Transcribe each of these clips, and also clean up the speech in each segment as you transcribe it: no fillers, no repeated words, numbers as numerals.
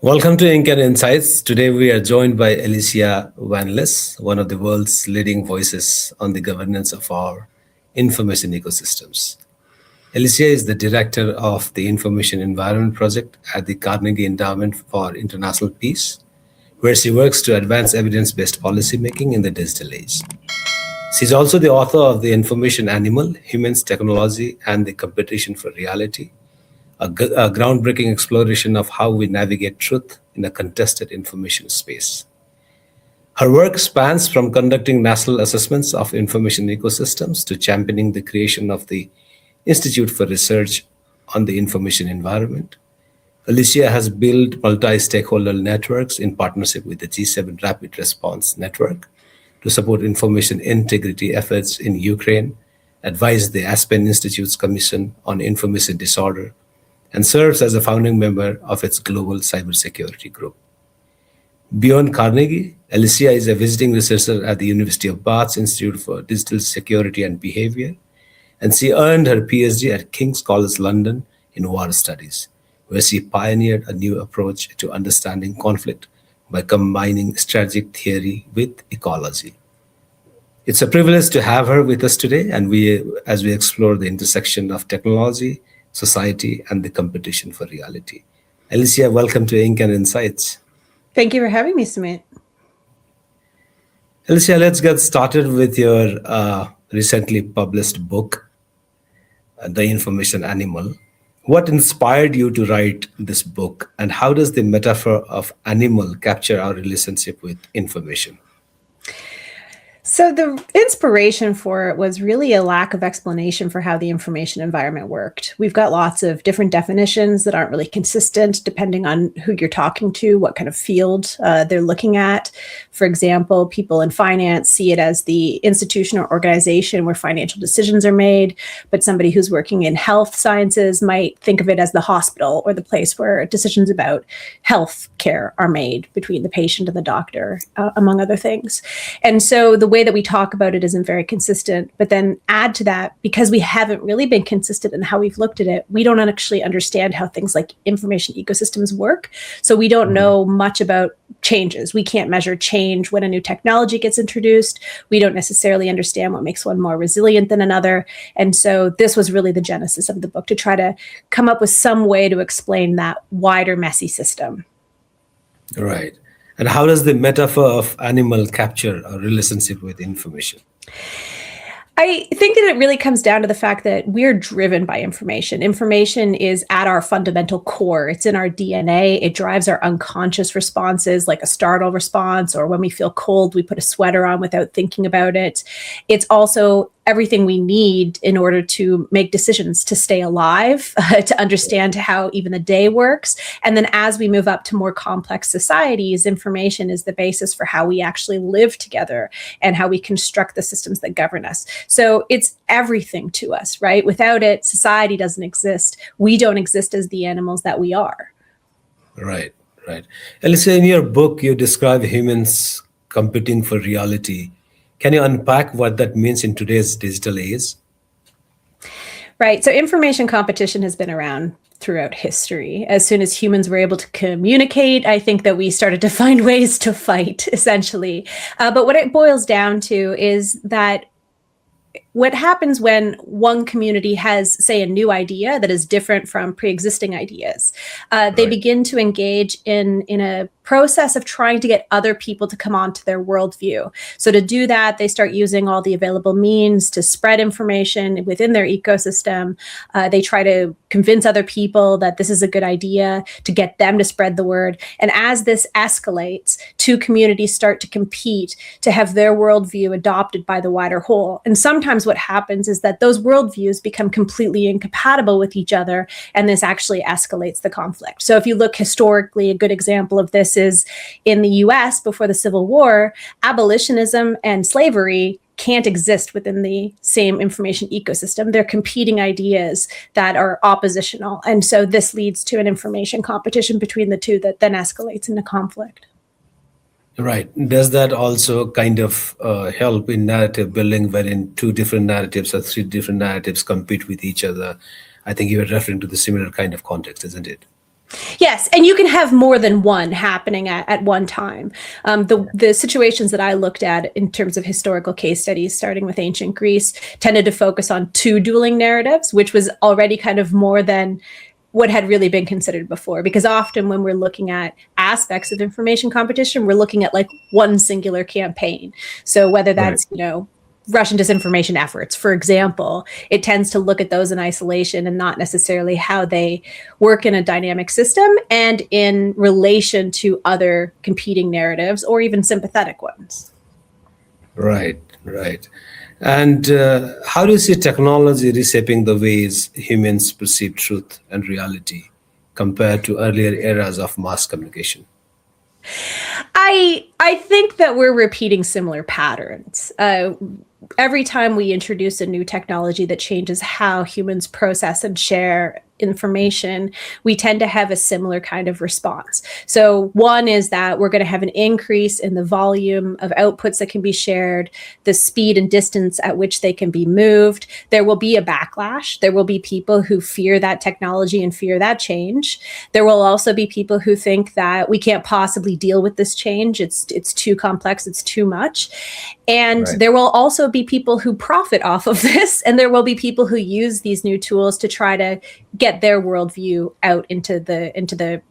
Welcome to Inc. and Insights. Today we are joined by Alicia Walness, one of the world's leading voices on the governance of our information ecosystems. Alicia is the director of the Information Environment Project at the Carnegie Endowment for International Peace, where she works to advance evidence-based policymaking in the digital age. She's also the author of The Information Animal, Humans, Technology, and the Competition for Reality, a groundbreaking exploration of how we navigate truth in a contested information space. Her work spans from conducting national assessments of information ecosystems to championing the creation of the Institute for Research on the Information Environment. Alicia has built multi stakeholder networks in partnership with the G7 Rapid Response Network to support information integrity efforts in Ukraine, advised the Aspen Institute's Commission on Information Disorder, and serves as a founding member of its global cybersecurity group. Beyond Carnegie, Alicia is a visiting researcher at the University of Bath's Institute for Digital Security and Behavior, and she earned her PhD at King's College London in war studies, where she pioneered a new approach to understanding conflict by combining strategic theory with ecology. It's a privilege to have her with us today, and as we explore the intersection of technology, society, and the competition for reality. Alicia, welcome to Inc. and Insights. Thank you for having me, Sumit. Alicia, let's get started with your recently published book, The Information Animal. What inspired you to write this book, and how does the metaphor of animal capture our relationship with information? So the inspiration for it was really a lack of explanation for how the information environment worked. We've got lots of different definitions that aren't really consistent depending on who you're talking to, what kind of field they're looking at. For example, people in finance see it as the institution or organization where financial decisions are made, but somebody who's working in health sciences might think of it as the hospital or the place where decisions about health care are made between the patient and the doctor, among other things. And so the way that we talk about it isn't very consistent, but then add to that, because we haven't really been consistent in how we've looked at it, we don't actually understand how things like information ecosystems work. So we don't know much about changes. We can't measure change when a new technology gets introduced. We don't necessarily understand what makes one more resilient than another. And so this was really the genesis of the book, to try to come up with some way to explain that wider, messy system. Right. And how does the metaphor of animal capture a relationship with information? I think that it really comes down to the fact that we're driven by information. Information is at our fundamental core. It's in our DNA. It drives our unconscious responses, like a startle response, or when we feel cold, we put a sweater on without thinking about it. It's also everything we need in order to make decisions, to stay alive, to understand how even the day works. And then as we move up to more complex societies, information is the basis for how we actually live together and how we construct the systems that govern us. So it's everything to us, right? Without it, society doesn't exist. We don't exist as the animals that we are. Right, right. Alicia, in your book, you describe humans competing for reality. Can you unpack what that means in today's digital age? Right. So information competition has been around throughout history. As soon as humans were able to communicate, I think that we started to find ways to fight, essentially. But what it boils down to is that what happens when one community has, say, a new idea that is different from pre-existing ideas, they begin to engage in a process of trying to get other people to come onto their worldview. So to do that, they start using all the available means to spread information within their ecosystem. They try to convince other people that this is a good idea, to get them to spread the word. And as this escalates, two communities start to compete to have their worldview adopted by the wider whole. And sometimes what happens is that those worldviews become completely incompatible with each other, and this actually escalates the conflict. So if you look historically, a good example of this is in the US before the Civil War, abolitionism and slavery can't exist within the same information ecosystem. They're competing ideas that are oppositional. And so this leads to an information competition between the two that then escalates into conflict. Right. Does that also kind of help in narrative building, wherein two different narratives or three different narratives compete with each other? I think you were referring to the similar kind of context, isn't it? Yes, and you can have more than one happening at one time. The situations that I looked at in terms of historical case studies, starting with ancient Greece, tended to focus on two dueling narratives, which was already kind of more than what had really been considered before. Because often when we're looking at aspects of information competition, we're looking at like one singular campaign. So whether Right. that's, Russian disinformation efforts, for example, it tends to look at those in isolation and not necessarily how they work in a dynamic system and in relation to other competing narratives or even sympathetic ones. Right, right. And how do you see technology reshaping the ways humans perceive truth and reality compared to earlier eras of mass communication? I think that we're repeating similar patterns. Every time we introduce a new technology that changes how humans process and share information, we tend to have a similar kind of response. So one is that we're going to have an increase in the volume of outputs that can be shared, the speed and distance at which they can be moved. There will be a backlash. There will be people who fear that technology and fear that change. There will also be people who think that we can't possibly deal with this change. It's too complex. It's too much. And Right. there will also be people who profit off of this, and there will be people who use these new tools to try to get their worldview out into the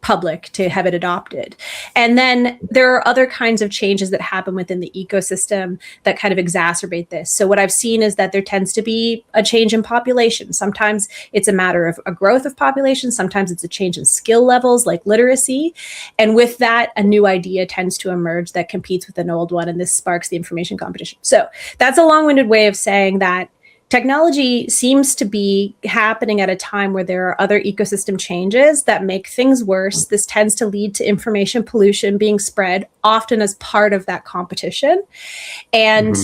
public to have it adopted. And then there are other kinds of changes that happen within the ecosystem that kind of exacerbate this. So what I've seen is that there tends to be a change in population. Sometimes it's a matter of a growth of population. Sometimes it's a change in skill levels like literacy. And with that, a new idea tends to emerge that competes with an old one. And this sparks the information competition. So that's a long-winded way of saying that technology seems to be happening at a time where there are other ecosystem changes that make things worse. This tends to lead to information pollution being spread, often as part of that competition. And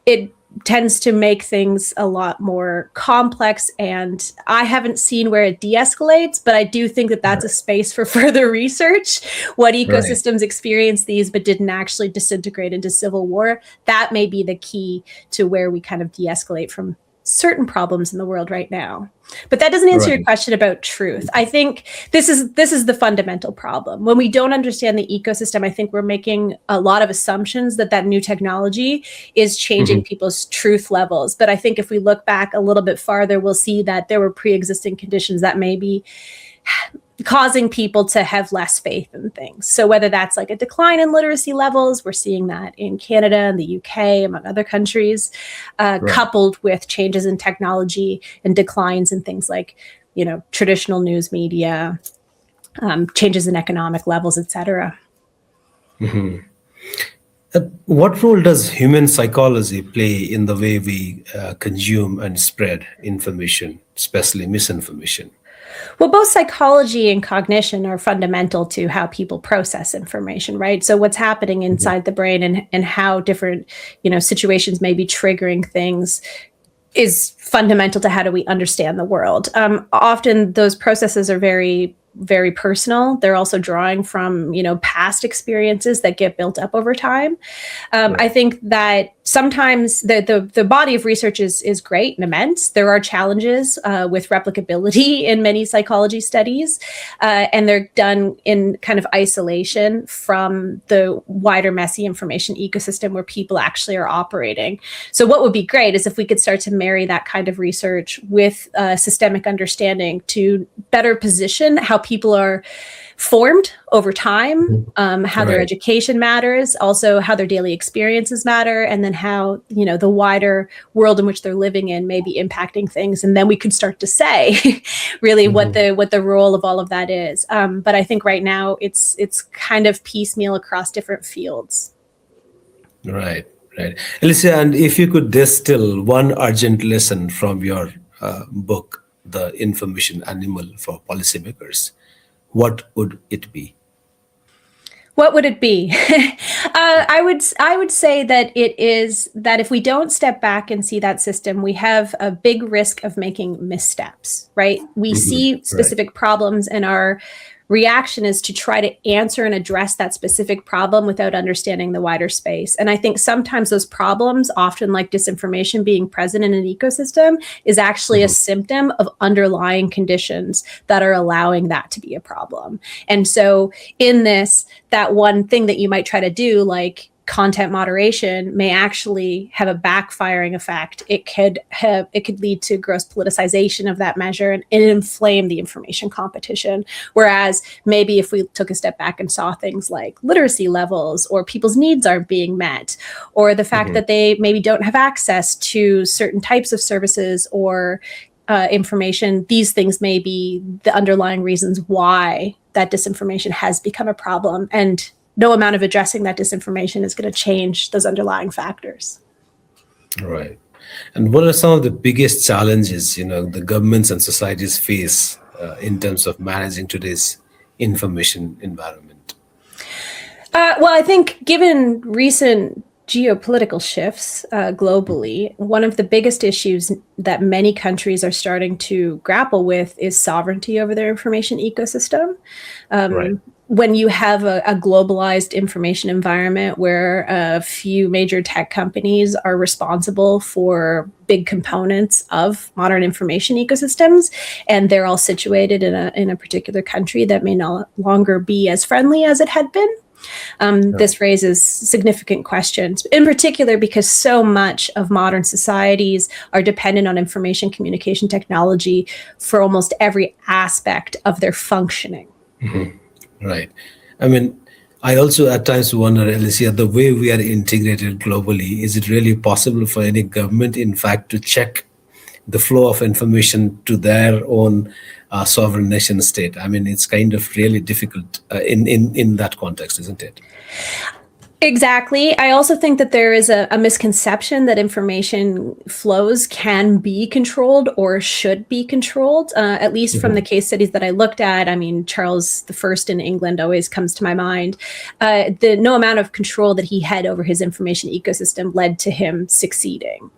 it tends to make things a lot more complex. And I haven't seen where it de-escalates, but I do think that that's a space for further research. What Right. ecosystems experience these but didn't actually disintegrate into civil war, that may be the key to where we kind of de-escalate from certain problems in the world right now. But that doesn't answer your Right. question about truth. I think this is the fundamental problem. When we don't understand the ecosystem, I think we're making a lot of assumptions that new technology is changing people's truth levels. But I think if we look back a little bit farther, we'll see that there were pre-existing conditions that may be causing people to have less faith in things. So whether that's like a decline in literacy levels, we're seeing that in Canada and the UK, among other countries, Right. coupled with changes in technology and declines in things like, traditional news media, changes in economic levels, et cetera. What role does human psychology play in the way we consume and spread information, especially misinformation? Well, both psychology and cognition are fundamental to how people process information, right? So what's happening inside the brain and how different, situations may be triggering things is fundamental to how do we understand the world. Often those processes are very, very personal. They're also drawing from, past experiences that get built up over time. I think that sometimes the body of research is great and immense. There are challenges with replicability in many psychology studies, and they're done in kind of isolation from the wider, messy information ecosystem where people actually are operating. So what would be great is if we could start to marry that kind of research with systemic understanding to better position how people are formed over time, how their Right. education matters, also how their daily experiences matter, and then how the wider world in which they're living in may be impacting things. And then we could start to say really what the role of all of that is. But I think right now it's kind of piecemeal across different fields. Right, right. Alicia, and if you could distill one urgent lesson from your book, The Information Animal for Policymakers, what would it be? What would it be? I would say that it is that if we don't step back and see that system, we have a big risk of making missteps, right? We see Right. specific problems and are reaction is to try to answer and address that specific problem without understanding the wider space. And I think sometimes those problems, often like disinformation being present in an ecosystem, is actually a symptom of underlying conditions that are allowing that to be a problem. And so in this, that one thing that you might try to do, like content moderation, may actually have a backfiring effect. It could lead to gross politicization of that measure and inflame the information competition. Whereas maybe if we took a step back and saw things like literacy levels, or people's needs aren't being met, or the fact that they maybe don't have access to certain types of services or information, these things may be the underlying reasons why that disinformation has become a problem. And no amount of addressing that disinformation is going to change those underlying factors. Right. And what are some of the biggest challenges, the governments and societies face in terms of managing today's information environment? Well, I think given recent geopolitical shifts globally, one of the biggest issues that many countries are starting to grapple with is sovereignty over their information ecosystem. Right. When you have a globalized information environment where a few major tech companies are responsible for big components of modern information ecosystems, and they're all situated in a particular country that may no longer be as friendly as it had been, this raises significant questions, in particular because so much of modern societies are dependent on information communication technology for almost every aspect of their functioning. Right. I mean, I also at times wonder, Alicia, the way we are integrated globally, is it really possible for any government, in fact, to check the flow of information to their own sovereign nation state? I mean, it's kind of really difficult in that context, isn't it? Exactly. I also think that there is a misconception that information flows can be controlled or should be controlled, at least from the case studies that I looked at. I mean, Charles I in England always comes to my mind. No amount of control that he had over his information ecosystem led to him succeeding.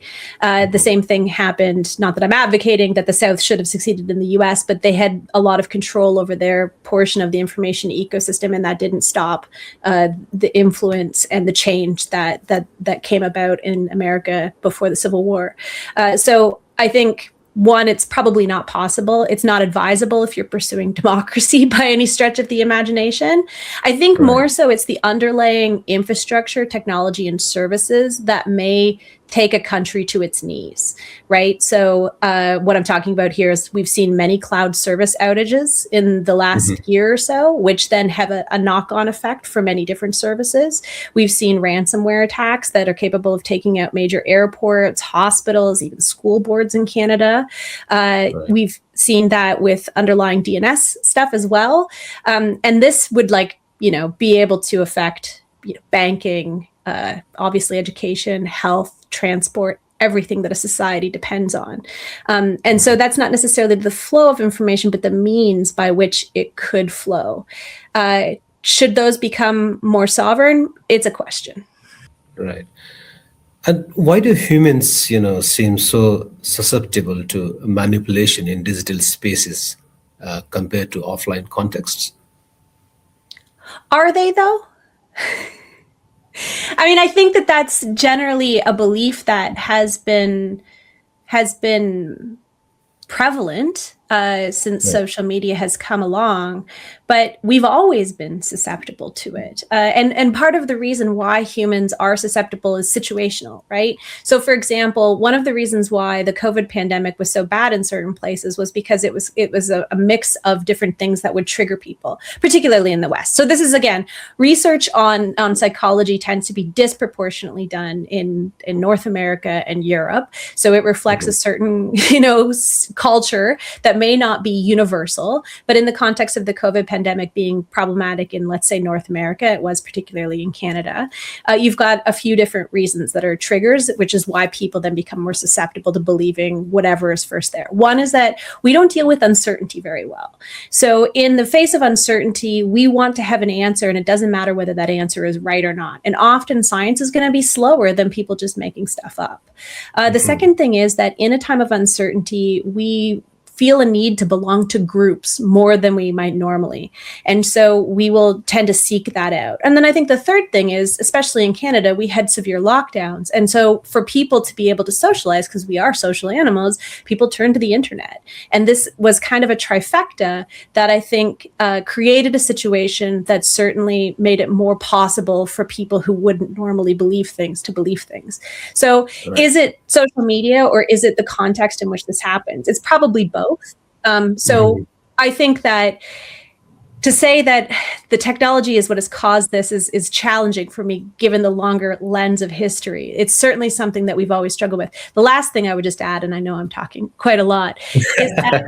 The same thing happened, not that I'm advocating that the South should have succeeded in the US, but they had a lot of control over their portion of the information ecosystem, and that didn't stop the influence and the change that came about in America before the Civil War. So I think, one, it's probably not possible. It's not advisable if you're pursuing democracy by any stretch of the imagination. I think more so it's the underlying infrastructure, technology, and services that may take a country to its knees, right? So what I'm talking about here is we've seen many cloud service outages in the last year or so, which then have a knock-on effect for many different services. We've seen ransomware attacks that are capable of taking out major airports, hospitals, even school boards in Canada. We've seen that with underlying DNS stuff as well. And this would be able to affect banking, obviously education, health, transport, everything that a society depends on. And so that's not necessarily the flow of information, but the means by which it could flow. Should those become more sovereign? It's a question. Right. And why do humans, seem so susceptible to manipulation in digital spaces compared to offline contexts? Are they, though? I mean, I think that that's generally a belief that has been prevalent since social media has come along, but we've always been susceptible to it. And part of the reason why humans are susceptible is situational, right? So for example, one of the reasons why the COVID pandemic was so bad in certain places was because it was a mix of different things that would trigger people, particularly in the West. So this is, again, research on psychology tends to be disproportionately done in North America and Europe. So it reflects a certain, culture that may not be universal, but in the context of the COVID pandemic being problematic in, let's say, North America, it was particularly in Canada. You've got a few different reasons that are triggers, which is why people then become more susceptible to believing whatever is first there. One is that we don't deal with uncertainty very well. So in the face of uncertainty, we want to have an answer, and it doesn't matter whether that answer is right or not. And often science is going to be slower than people just making stuff up. The second thing is that in a time of uncertainty, we feel a need to belong to groups more than we might normally. And so we will tend to seek that out. And then I think the third thing is, especially in Canada, we had severe lockdowns. And so for people to be able to socialize, because we are social animals, people turn to the internet. And this was kind of a trifecta that I think created a situation that certainly made it more possible for people who wouldn't normally believe things to believe things. So is it social media or is it the context in which this happens? It's probably both. I think that to say that the technology is what has caused this is challenging for me, given the longer lens of history. It's certainly something that we've always struggled with. The last thing I would just add, and I know I'm talking quite a lot, is that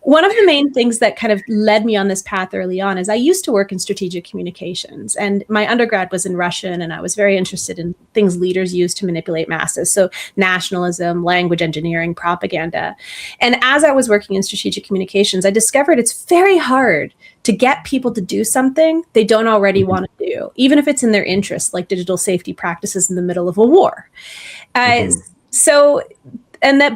one of the main things that kind of led me on this path early on is I used to work in strategic communications, and my undergrad was in Russian, and I was very interested in things leaders use to manipulate masses. So nationalism, language engineering, propaganda. And as I was working in strategic communications, I discovered it's very hard to get people to do something they don't already want to do, even if it's in their interest, like digital safety practices in the middle of a war.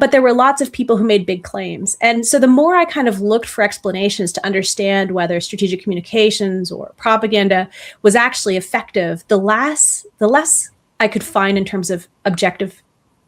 But there were lots of people who made big claims. And so the more I kind of looked for explanations to understand whether strategic communications or propaganda was actually effective, the less I could find in terms of objective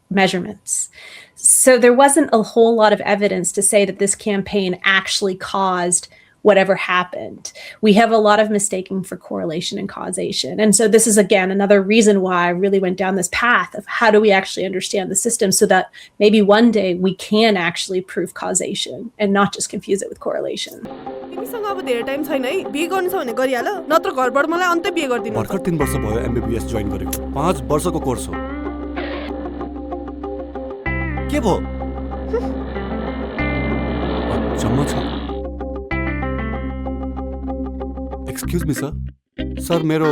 measurements. So there wasn't a whole lot of evidence to say that this campaign actually caused whatever happened. We have a lot of mistaking for correlation and causation. And so this is, again, another reason why I really went down this path of how do we actually understand the system so that maybe one day we can actually prove causation and not just confuse it with correlation. तिमीसँग अब धेरै time छैन है बिहे गर्नु छ भने गरिहाल नत्र घरबाट मलाई अन्त्य बिहे गर्दिनु भर्खर 3 वर्ष भयो एमबीबीएस जोइन गरेको 5 वर्षको कोर्स हो के भो जम्मा छ Excuse me, sir. Sir, मेरो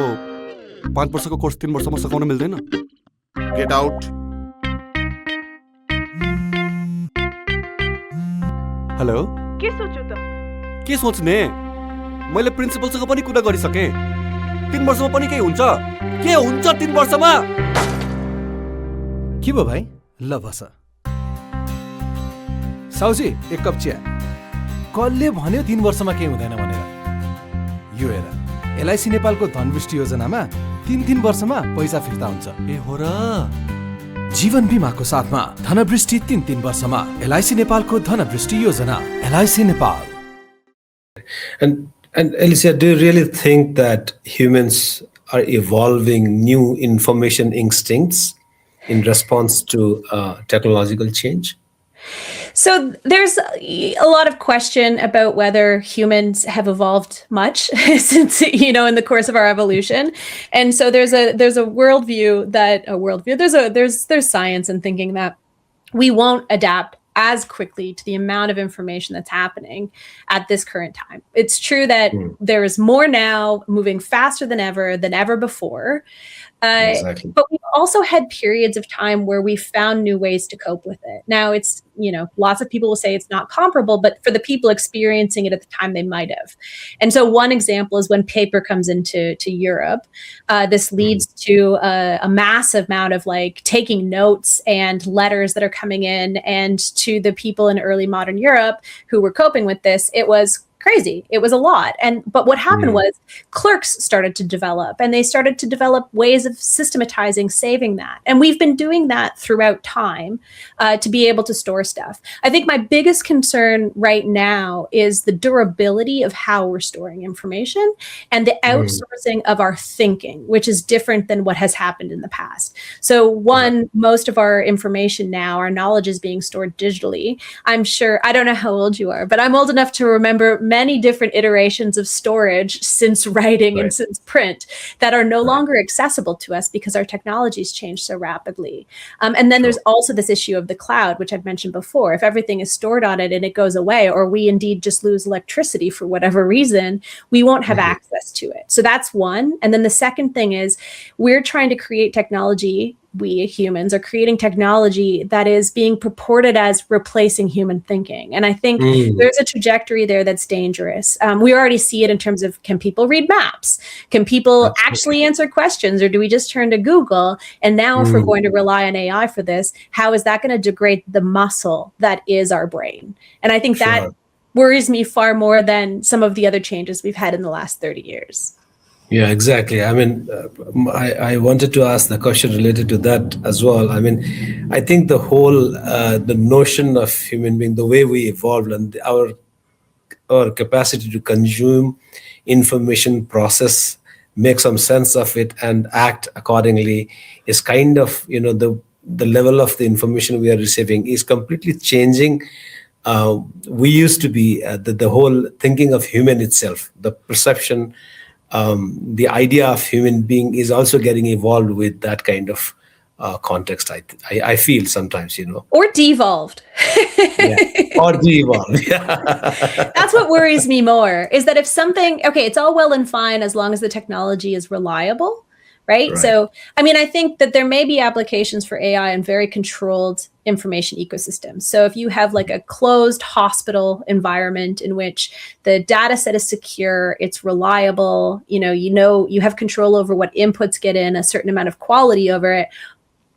5 वर्षको कोर्स 3 वर्षमा सकाउन मिल्दैन. Get out. हेलो के सोच्यौ त के सोच्ने मैले प्रिन्सिपलसँग पनि कुरा गरिसके 3 वर्षमा पनि के हुन्छ 3 वर्षमा के भयो भाइ ल बस साउजी एक कप चिया कसले भन्यो 3 वर्षमा के हुँदैन भनेर यो हेर एलआईसी नेपालको धनवृष्टि योजनामा 3 वर्षमा पैसा फिर्ता हुन्छ ए हो र जीवन बीमाको साथमा धनवृष्टि 3 वर्षमा एलआईसी नेपालको धनवृष्टि योजना LIC Nepal And Alicia, do you really think that humans are evolving new information instincts in response to technological change? So there's a lot of question about whether humans have evolved much since, in the course of our evolution. And so there's a worldview there's science and thinking that we won't adapt as quickly to the amount of information that's happening at this current time. It's true that there is more now, moving faster than ever before. Exactly. But we've also had periods of time where we found new ways to cope with it. Now it's, lots of people will say it's not comparable, but for the people experiencing it at the time, they might have. And so one example is when paper comes into Europe, this leads to a massive amount of taking notes and letters that are coming in. And to the people in early modern Europe who were coping with this, it was crazy. It was a lot. But what happened was clerks started to develop, and they started to develop ways of systematizing, saving that. And we've been doing that throughout time to be able to store stuff. I think my biggest concern right now is the durability of how we're storing information and the outsourcing of our thinking, which is different than what has happened in the past. So most of our information now, our knowledge is being stored digitally. I'm sure, I don't know how old you are, but I'm old enough to remember many different iterations of storage since writing and since print that are no longer accessible to us because our technologies change so rapidly. And then there's also this issue of the cloud, which I've mentioned before. If everything is stored on it and it goes away, or we indeed just lose electricity for whatever reason, we won't have access access to it. So that's one. And then the second thing is we're trying to create technology. We humans are creating technology that is being purported as replacing human thinking. And I think there's a trajectory there that's dangerous. We already see it in terms of, can people read maps? Can people actually answer questions? Or do we just turn to Google? And now if we're going to rely on AI for this, how is that going to degrade the muscle that is our brain? And I think that worries me far more than some of the other changes we've had in the last 30 years. Yeah, exactly. I mean, I wanted to ask the question related to that as well. I mean, I think the whole the notion of human being, the way we evolved, and our capacity to consume information, process, make some sense of it, and act accordingly is kind of, the level of the information we are receiving is completely changing. We used to be the whole thinking of human itself, the perception. The idea of human being is also getting evolved with that kind of context. I feel sometimes, Or devolved. Yeah. Or de-evolved. Yeah. That's what worries me more, is that if something, okay, it's all well and fine as long as the technology is reliable, right? So, I mean, I think that there may be applications for AI in very controlled information ecosystems. So if you have like a closed hospital environment in which the data set is secure, it's reliable, you have control over what inputs get in, a certain amount of quality over it,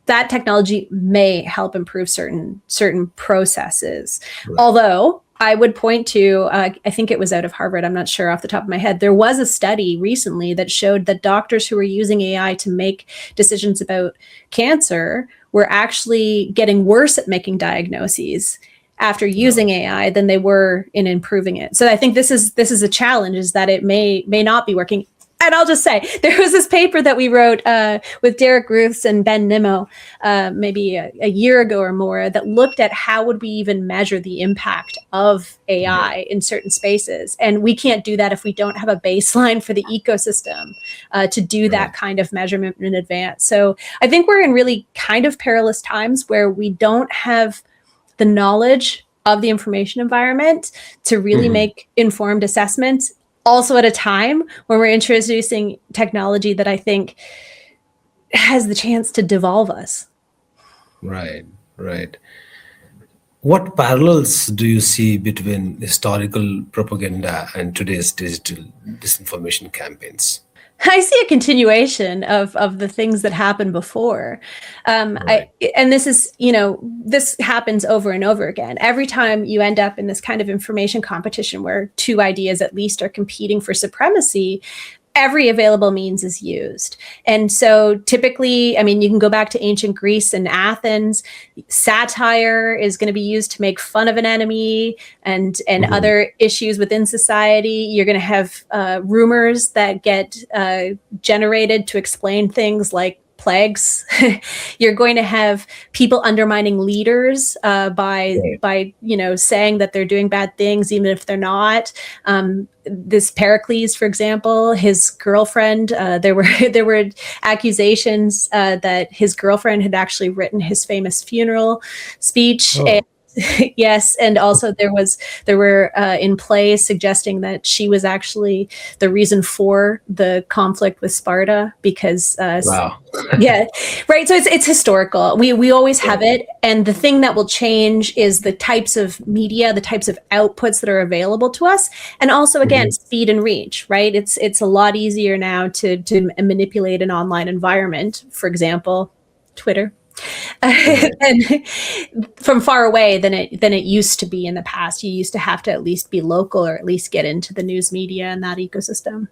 that technology may help improve certain processes. Although I would point to, I think it was out of Harvard, I'm not sure off the top of my head, there was a study recently that showed that doctors who were using AI to make decisions about cancer were actually getting worse at making diagnoses after using AI than they were in improving it. So I think this is a challenge, is that it may not be working. And I'll just say, there was this paper that we wrote with Derek Ruths and Ben Nimmo maybe a year ago or more that looked at how would we even measure the impact of AI in certain spaces. And we can't do that if we don't have a baseline for the ecosystem to do that kind of measurement in advance. So I think we're in really kind of perilous times where we don't have the knowledge of the information environment to really make informed assessments. Also at a time when we're introducing technology that I think has the chance to devolve us. Right. What parallels do you see between historical propaganda and today's digital disinformation campaigns? I see a continuation of the things that happened before. And this is, this happens over and over again. Every time you end up in this kind of information competition where two ideas at least are competing for supremacy, every available means is used. And so typically, I mean, you can go back to ancient Greece and Athens. Satire is going to be used to make fun of an enemy and other issues within society. You're going to have rumors that get generated to explain things like plagues. You're going to have people undermining leaders by saying that they're doing bad things even if they're not. This Pericles, for example, his girlfriend, there were accusations that his girlfriend had actually written his famous funeral speech. Yes, and also there were in plays suggesting that she was actually the reason for the conflict with Sparta because yeah, right. So it's historical. We always have it, and the thing that will change is the types of media, the types of outputs that are available to us, and also again speed and reach. Right, it's a lot easier now to manipulate an online environment. For example, Twitter. And from far away than it used to be in the past. You used to have to at least be local or at least get into the news media and that ecosystem.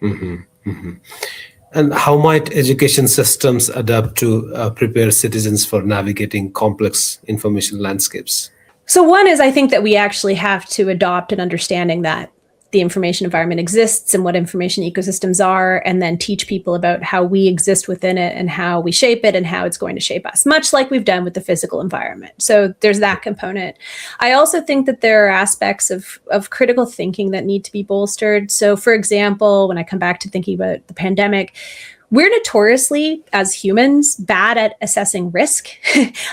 And how might education systems adapt to prepare citizens for navigating complex information landscapes? So one is, I think that we actually have to adopt an understanding that the information environment exists and what information ecosystems are, and then teach people about how we exist within it and how we shape it and how it's going to shape us, much like we've done with the physical environment. So there's that component. I also think that there are aspects of critical thinking that need to be bolstered. So for example, when I come back to thinking about the pandemic, we're notoriously, as humans, bad at assessing risk.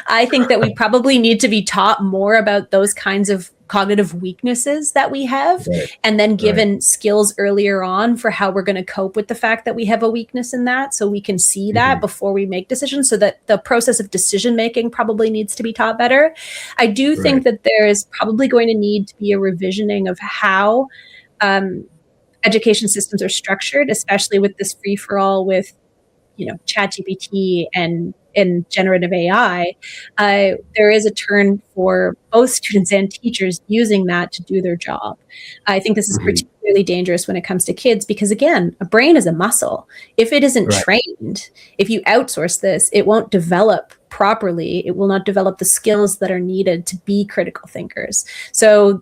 I think that we probably need to be taught more about those kinds of cognitive weaknesses that we have, Right. and then given skills earlier on for how we're going to cope with the fact that we have a weakness in that, so we can see that before we make decisions, so that the process of decision making probably needs to be taught better. I do think that there is probably going to need to be a revisioning of how education systems are structured, especially with this free-for-all with, ChatGPT and generative AI. There is a turn for both students and teachers using that to do their job. I think this is particularly dangerous when it comes to kids because, again, a brain is a muscle. If it isn't trained, if you outsource this, it won't develop properly. It will not develop the skills that are needed to be critical thinkers. So,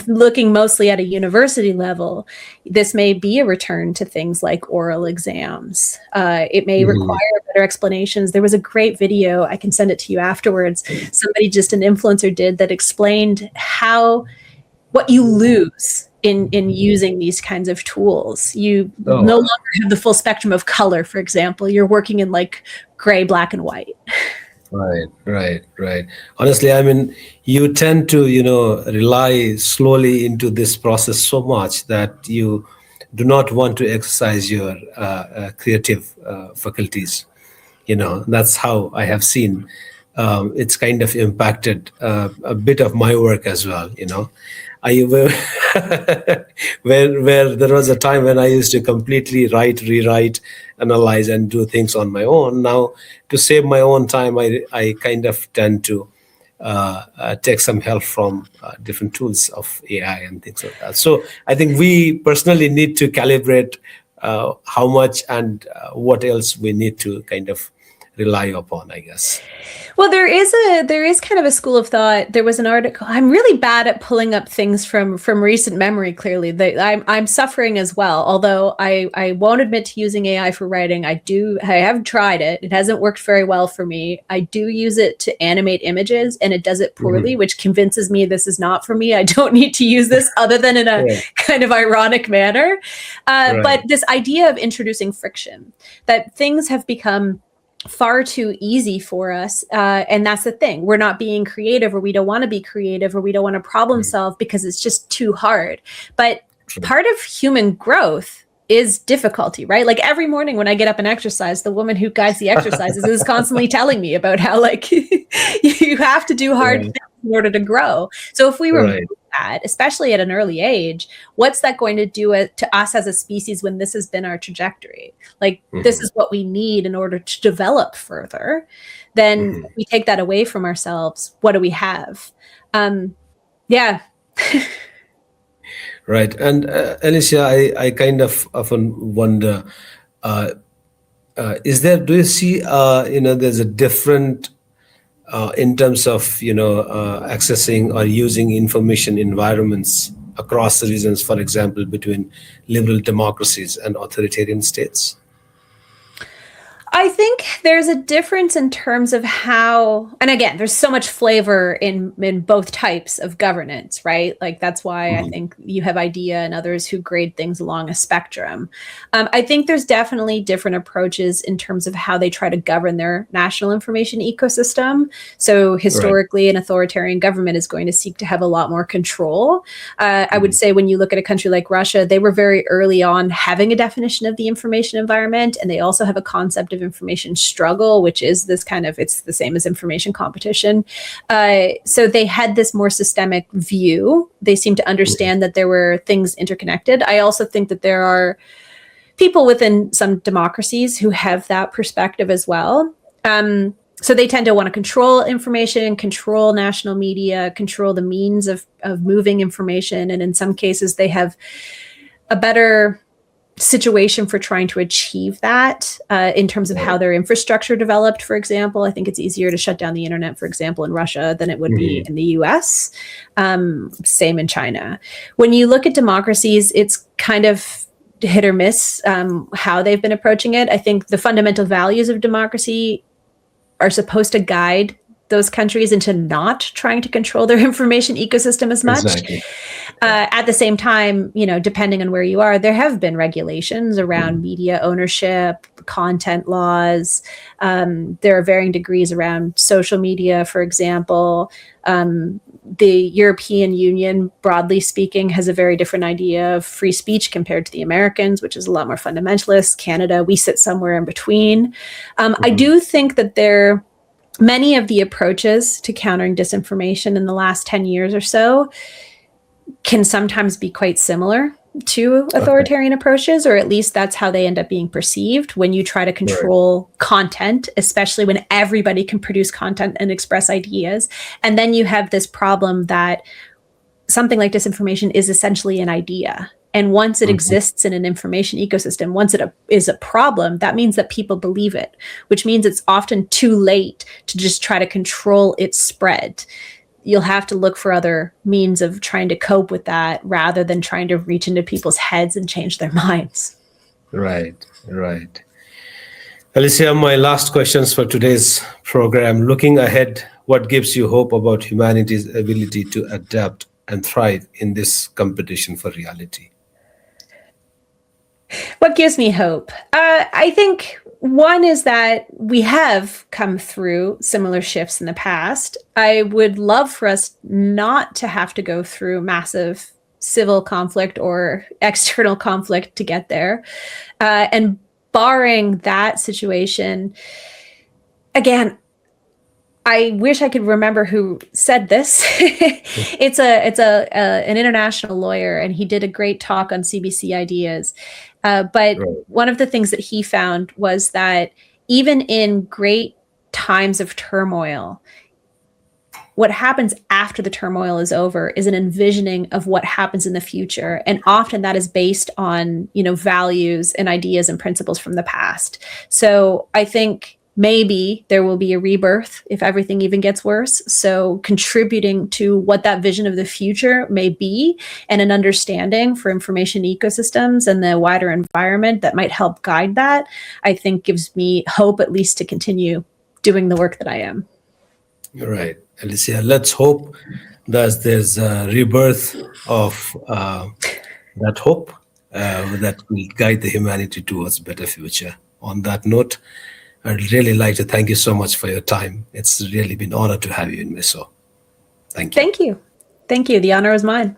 looking mostly at a university level, this may be a return to things like oral exams. It may require better explanations. There was a great video, I can send it to you afterwards. Somebody, just an influencer, did that explained what you lose in using these kinds of tools. You no longer have the full spectrum of color, for example. You're working in like gray, black, and white. Right. Honestly, I mean, you tend to, rely slowly into this process so much that you do not want to exercise your creative faculties. That's how I have seen it's kind of impacted a bit of my work as well. I where there was a time when I used to completely write, rewrite, analyze, and do things on my own. Now, to save my own time, I kind of tend to take some help from different tools of AI and things like that. So I think we personally need to calibrate how much and what else we need to kind of rely upon, I guess. Well, there is kind of a school of thought. There was an article. I'm really bad at pulling up things from recent memory. Clearly, I'm suffering as well. Although I won't admit to using AI for writing. I have tried it. It hasn't worked very well for me. I do use it to animate images, and it does it poorly, which convinces me this is not for me. I don't need to use this other than in a kind of ironic manner. But this idea of introducing friction, that things have become far too easy for us. And that's the thing. We're not being creative, or we don't want to be creative, or we don't want to problem solve because it's just too hard. But part of human growth is difficulty, right? Like every morning when I get up and exercise, the woman who guides the exercises is constantly telling me about how you have to do hard things in order to grow. So if we remove that, especially at an early age, what's that going to do to us as a species when this has been our trajectory? Like this is what we need in order to develop further. Then we take that away from ourselves. What do we have? Right. And Alicia, I kind of often wonder, do you see, there's a different in terms of, accessing or using information environments across the regions, for example, between liberal democracies and authoritarian states? I think there's a difference in terms of how, and again, there's so much flavor in both types of governance, right? Like that's why I think you have IDEA and others who grade things along a spectrum. I think there's definitely different approaches in terms of how they try to govern their national information ecosystem. So historically, an authoritarian government is going to seek to have a lot more control. I would say when you look at a country like Russia, they were very early on having a definition of the information environment, and they also have a concept of information struggle, which is this kind of, it's the same as information competition. So they had this more systemic view. They seem to understand that there were things interconnected. I also think that there are people within some democracies who have that perspective as well. So they tend to want to control information, control national media, control the means of moving information. And in some cases, they have a better situation for trying to achieve that in terms of how their infrastructure developed, for example. I think it's easier to shut down the internet, for example, in Russia than it would be in the US. Same in China. When you look at democracies, it's kind of hit or miss how they've been approaching it. I think the fundamental values of democracy are supposed to guide those countries into not trying to control their information ecosystem as much. Exactly. At the same time, depending on where you are, there have been regulations around media ownership, content laws. There are varying degrees around social media, for example. the European Union, broadly speaking, has a very different idea of free speech compared to the Americans, which is a lot more fundamentalist. Canada, we sit somewhere in between. I do think that many of the approaches to countering disinformation in the last 10 years or so can sometimes be quite similar to authoritarian approaches, or at least that's how they end up being perceived when you try to control content, especially when everybody can produce content and express ideas. And then you have this problem that something like disinformation is essentially an idea. And once it exists in an information ecosystem, once it is a problem, that means that people believe it, which means it's often too late to just try to control its spread. You'll have to look for other means of trying to cope with that rather than trying to reach into people's heads and change their minds. Right. Alicia, my last questions for today's program. Looking ahead, what gives you hope about humanity's ability to adapt and thrive in this competition for reality? What gives me hope? I think one is that we have come through similar shifts in the past. I would love for us not to have to go through massive civil conflict or external conflict to get there. And barring that situation, again, I wish I could remember who said this. It's an international lawyer, and he did a great talk on CBC Ideas. But one of the things that he found was that even in great times of turmoil, what happens after the turmoil is over is an envisioning of what happens in the future. And often that is based on, values and ideas and principles from the past. So I think maybe there will be a rebirth if everything even gets worse. So contributing to what that vision of the future may be and an understanding for information ecosystems and the wider environment that might help guide that, I think gives me hope at least to continue doing the work that I am. Right. Alicia, let's hope that there's a rebirth of that hope that will guide the humanity towards a better future. On that note, I'd really like to thank you so much for your time. It's really been an honor to have you in Meso. Thank you. Thank you. The honor is mine.